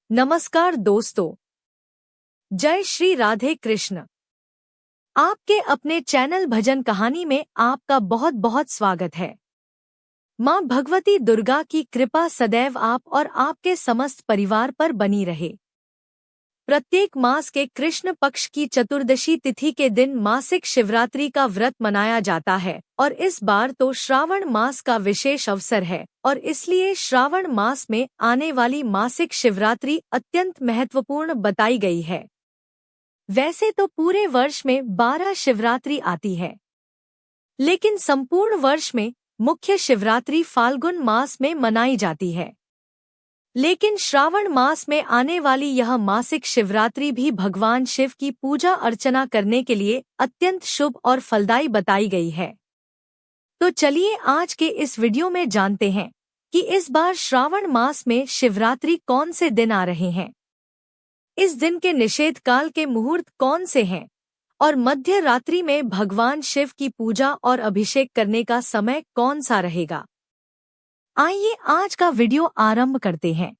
नमस्कार दोस्तों, जय श्री राधे कृष्ण। आपके अपने चैनल भजन कहानी में आपका बहुत बहुत स्वागत है। माँ भगवती दुर्गा की कृपा सदैव आप और आपके समस्त परिवार पर बनी रहे। प्रत्येक मास के कृष्ण पक्ष की चतुर्दशी तिथि के दिन मासिक शिवरात्रि का व्रत मनाया जाता है और इस बार तो श्रावण मास का विशेष अवसर है और इसलिए श्रावण मास में आने वाली मासिक शिवरात्रि अत्यंत महत्वपूर्ण बताई गई है। वैसे तो पूरे वर्ष में 12 शिवरात्रि आती है, लेकिन संपूर्ण वर्ष में मुख्य शिवरात्रि फाल्गुन मास में मनाई जाती है। लेकिन श्रावण मास में आने वाली यह मासिक शिवरात्रि भी भगवान शिव की पूजा अर्चना करने के लिए अत्यंत शुभ और फलदायी बताई गई है। तो चलिए आज के इस वीडियो में जानते हैं कि इस बार श्रावण मास में शिवरात्रि कौन से दिन आ रहे हैं, इस दिन के निषेध काल के मुहूर्त कौन से हैं और मध्य रात्रि में भगवान शिव की पूजा और अभिषेक करने का समय कौन सा रहेगा। आइए आज का वीडियो आरंभ करते हैं।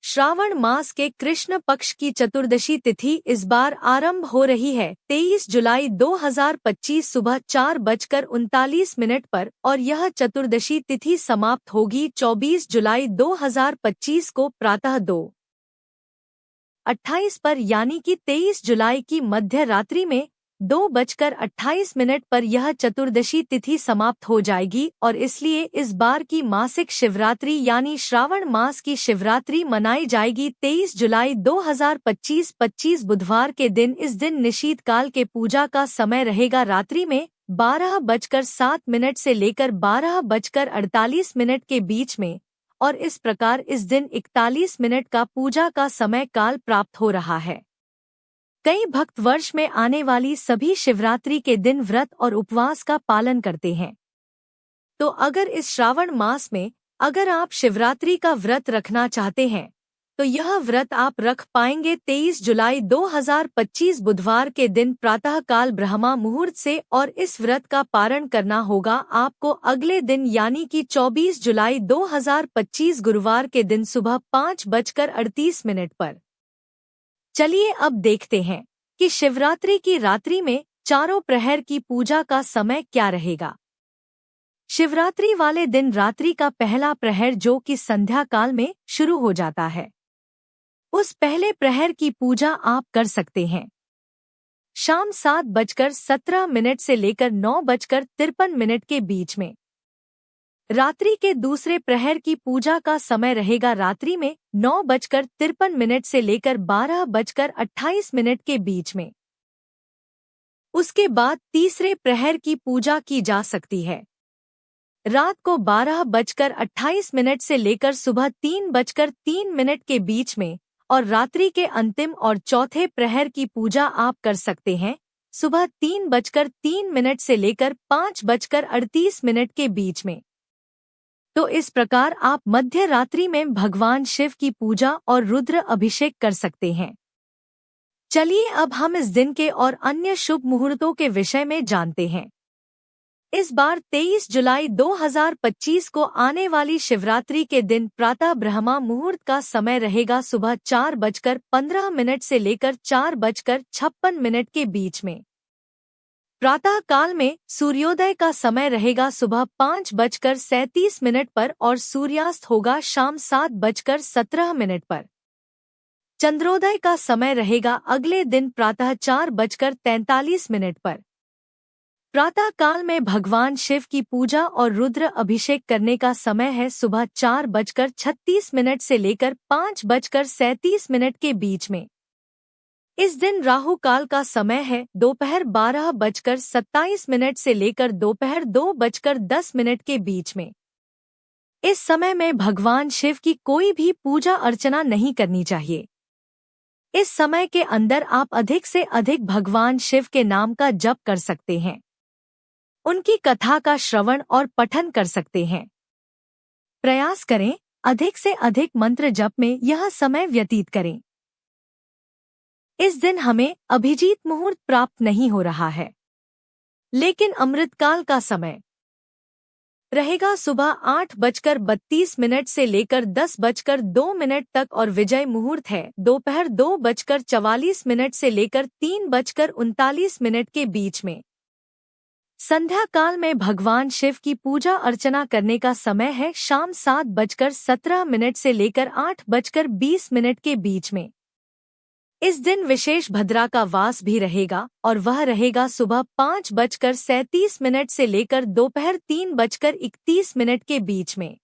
श्रावण मास के कृष्ण पक्ष की चतुर्दशी तिथि इस बार आरंभ हो रही है 23 जुलाई 2025 सुबह 4:39 पर और यह चतुर्दशी तिथि समाप्त होगी 24 जुलाई 2025 को प्रातः 2:28 पर, यानी कि 23 जुलाई की मध्य रात्रि में 2:28 पर यह चतुर्दशी तिथि समाप्त हो जाएगी और इसलिए इस बार की मासिक शिवरात्रि यानी श्रावण मास की शिवरात्रि मनाई जाएगी 23 जुलाई 2025 25 बुधवार के दिन। इस दिन निशीत काल के पूजा का समय रहेगा रात्रि में 12:07 से लेकर 12:48 के बीच में और इस प्रकार इस दिन 41 मिनट का पूजा का समय काल प्राप्त हो रहा है। कई भक्त वर्ष में आने वाली सभी शिवरात्रि के दिन व्रत और उपवास का पालन करते हैं। तो अगर इस श्रावण मास में अगर आप शिवरात्रि का व्रत रखना चाहते हैं तो यह व्रत आप रख पाएंगे 23 जुलाई 2025 बुधवार के दिन प्रातः काल ब्रह्मा मुहूर्त से, और इस व्रत का पारण करना होगा आपको अगले दिन यानी कि 24 जुलाई 2025 गुरुवार के दिन सुबह 5:38 पर। चलिए अब देखते हैं कि शिवरात्रि की रात्रि में चारों प्रहर की पूजा का समय क्या रहेगा। शिवरात्रि वाले दिन रात्रि का पहला प्रहर जो कि संध्या काल में शुरू हो जाता है, उस पहले प्रहर की पूजा आप कर सकते हैं शाम 7:17 से लेकर 9:53 के बीच में। रात्रि के दूसरे प्रहर की पूजा का समय रहेगा रात्रि में 9:53 से लेकर 12:28 के बीच में। उसके बाद तीसरे प्रहर की पूजा की जा सकती है रात को 12:28 से लेकर सुबह 3:03 के बीच में, और रात्रि के अंतिम और चौथे प्रहर की पूजा आप कर सकते हैं सुबह 3:03 से लेकर 5:38 के बीच में। तो इस प्रकार आप मध्य रात्रि में भगवान शिव की पूजा और रुद्र अभिषेक कर सकते हैं। चलिए अब हम इस दिन के और अन्य शुभ मुहूर्तों के विषय में जानते हैं। इस बार 23 जुलाई 2025 को आने वाली शिवरात्रि के दिन प्रातः ब्रह्मा मुहूर्त का समय रहेगा सुबह 4:15 से लेकर 4:56 के बीच में। प्रातः काल में सूर्योदय का समय रहेगा सुबह 5:37 पर और सूर्यास्त होगा शाम 7:17 पर। चंद्रोदय का समय रहेगा अगले दिन प्रातः 4:43 पर। प्रातः काल में भगवान शिव की पूजा और रुद्र अभिषेक करने का समय है सुबह 4:36 से लेकर 5:37 के बीच में। इस दिन राहु काल का समय है दोपहर 12:27 से लेकर दोपहर 2:10 के बीच में। इस समय में भगवान शिव की कोई भी पूजा अर्चना नहीं करनी चाहिए। इस समय के अंदर आप अधिक से अधिक भगवान शिव के नाम का जप कर सकते हैं, उनकी कथा का श्रवण और पठन कर सकते हैं। प्रयास करें अधिक से अधिक मंत्र जप में यह समय व्यतीत करें। इस दिन हमें अभिजीत मुहूर्त प्राप्त नहीं हो रहा है, लेकिन अमृतकाल का समय रहेगा सुबह 8:32 से लेकर 10:02 तक और विजय मुहूर्त है दोपहर 2:44 से लेकर 3:39 के बीच में। संध्या काल में भगवान शिव की पूजा अर्चना करने का समय है शाम 7:17 से लेकर 8:20 के बीच में। इस दिन विशेष भद्रा का वास भी रहेगा और वह रहेगा सुबह 5:37 से लेकर दोपहर 3:31 के बीच में।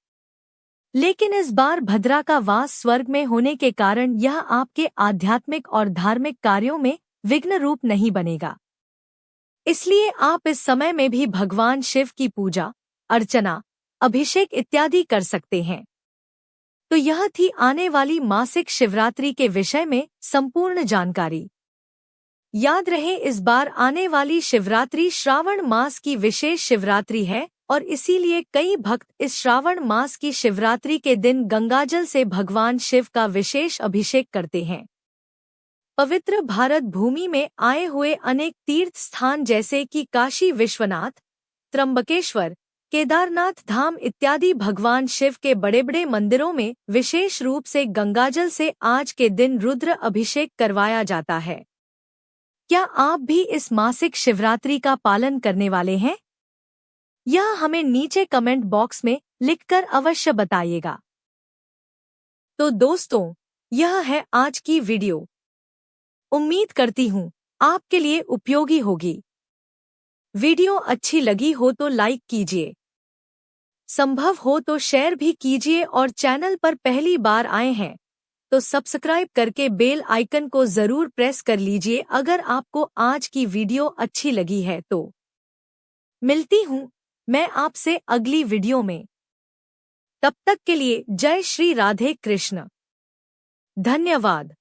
लेकिन इस बार भद्रा का वास स्वर्ग में होने के कारण यह आपके आध्यात्मिक और धार्मिक कार्यों में विघ्न रूप नहीं बनेगा। इसलिए आप इस समय में भी भगवान शिव की पूजा, अर्चना, अभिषेक इत्यादि कर सकते हैं। तो यह थी आने वाली मासिक शिवरात्रि के विषय में संपूर्ण जानकारी। याद रहे इस बार आने वाली शिवरात्रि श्रावण मास की विशेष शिवरात्रि है और इसीलिए कई भक्त इस श्रावण मास की शिवरात्रि के दिन गंगाजल से भगवान शिव का विशेष अभिषेक करते हैं। पवित्र भारत भूमि में आए हुए अनेक तीर्थ स्थान जैसे कि काशी विश्वनाथ, त्र्यंबकेश्वर, केदारनाथ धाम इत्यादि भगवान शिव के बड़े बड़े मंदिरों में विशेष रूप से गंगाजल से आज के दिन रुद्र अभिषेक करवाया जाता है। क्या आप भी इस मासिक शिवरात्रि का पालन करने वाले हैं? यह हमें नीचे कमेंट बॉक्स में लिखकर अवश्य बताइएगा। तो दोस्तों, यह है आज की वीडियो। उम्मीद करती हूँ आपके लिए उपयोगी होगी। वीडियो अच्छी लगी हो तो लाइक कीजिए, संभव हो तो शेयर भी कीजिए और चैनल पर पहली बार आए हैं तो सब्सक्राइब करके बेल आइकन को जरूर प्रेस कर लीजिए अगर आपको आज की वीडियो अच्छी लगी है तो। मिलती हूँ मैं आपसे अगली वीडियो में। तब तक के लिए जय श्री राधे कृष्ण। धन्यवाद।